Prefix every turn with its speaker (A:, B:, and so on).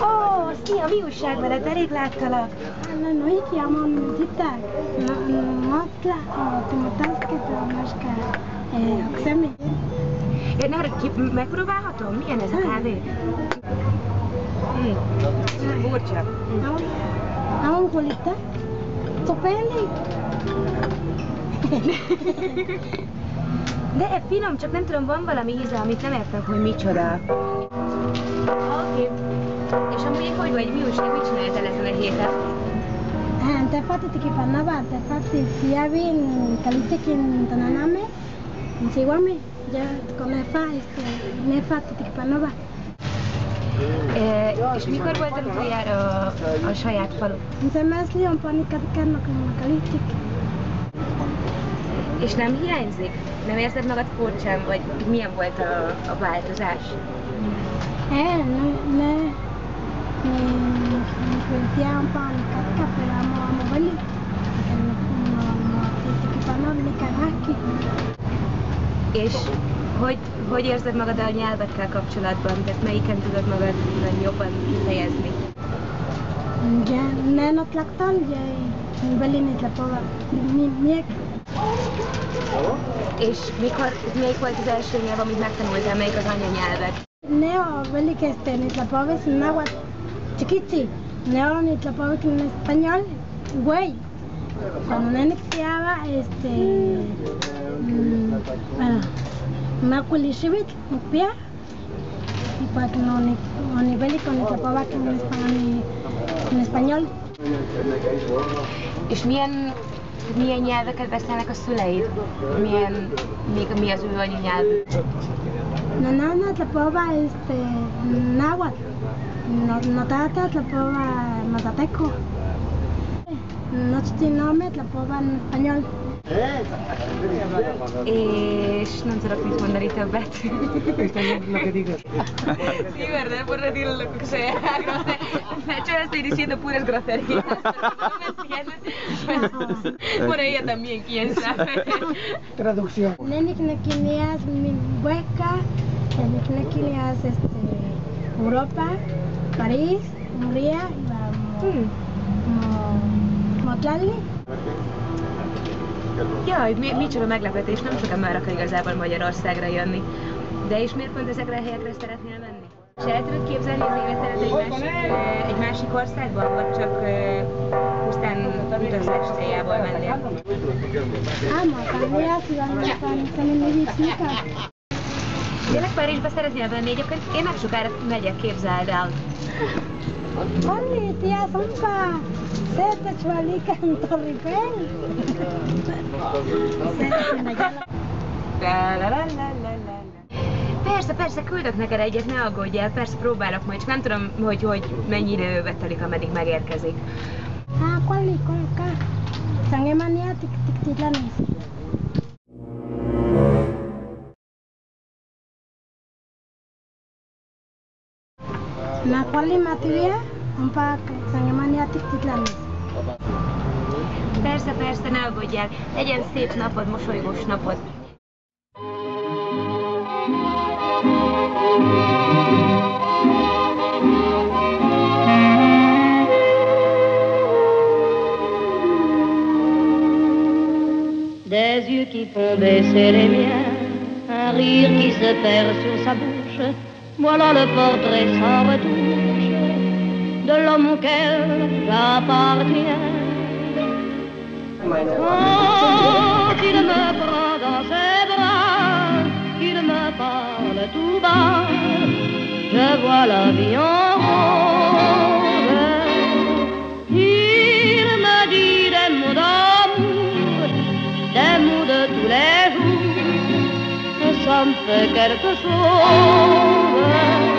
A: Ó, szia, mi újság veled? Elég láttalak.
B: Noi chiamo Nudita, Matla, Timotászkét, Máska, Okszemi.
A: Ne haragudj, megpróbálhatom? Milyen ez a kávé? Furcsa.
B: Am Polita? Stupendo!
A: De finom, csak nem tudom, van valami íze, amit nem értek, hogy micsoda. Oké. És amúgy hogy vagy, mi újság, mit csináltál ezen a héten?
B: Te fatti che parlava, te fatti sia in calite che in tananame, inseguami, già come fa, ne fatti che parlava.
A: És mikor voltál utoljára a saját falu?
B: Semesli un po' di caricano con una calitic.
A: És nem hiányzik? Nem érzed magad furcsán, vagy milyen volt a változás?
B: Mi sentia un po' in carica, però amo quelli, perché che fanno le caracchi.
A: És hogy érzed magad a nyelvekkel kapcsolatban? Tehát melyiken tudod magad jobban kifejezni?
B: Ne natlaktan, belli nitlapova, miek.
A: És melyik volt az első nyelv, amit megtanultál, melyik az anyanyelvek?
B: Neo, belli que nitlapova es náhuatl, chiquiti. Neo nitlapova en español, güey. Cuando nene criaba, bueno, Maculishivit, Mupia, y pues no nivel con nitlapova en español.
A: És milyen nyelveket beszélnek a szüleid? Mi az ő anyanyelvük?
B: Nana tlapova náhuatl, no tata tlapova mazateco, nochtinome tlapova en español.
A: És nem tudok mit mondani többet. Sí, ¿verdad? Por decir lo que sea. De hecho, estoy diciendo puras groserías. ¿No me entiendes? Por ella también, quién sabe.
B: Traducción. Nenik nekinias mi hueca, nenik nekinias Europa, París, Hungría, Motlali.
A: Jaj, micsoda meglepetés, nem sokan már akar igazából Magyarországra jönni. De és miért pont ezekre a helyekre szeretnél menni? És el tudod képzelni az életedet egy másik országban, vagy csak pusztán utazás céljából mennél? Tényleg Párizsba szeretnél menni? Egyébként én nem sokára megyek, képzeld el.
B: Olli, tia Zumba! Szerte csvalika en Torripel!
A: Persze, küldök neked egyet, ne aggódjál, persze próbálok majd, csak nem tudom, hogy mennyi időbe telik, ameddig megérkezik.
B: Quali, colca. Sangemania tiktitlanis. Na quali materia? Un pa Sangemania tiktitlanis.
A: Persze, ne aggódjál, legyen szép napod, mosolygós napod.
C: Des yeux qui font baisser les miens, un rire qui se perd sur sa bouche, voilà le portrait sans retouche de l'homme auquel j'appartiens. Quand il me prend dans ses bras, qu'il me parle tout bas, je vois la vie en rose. Il me dit des mots d'amour, des mots de tous les jours, et ça me fait quelque chose.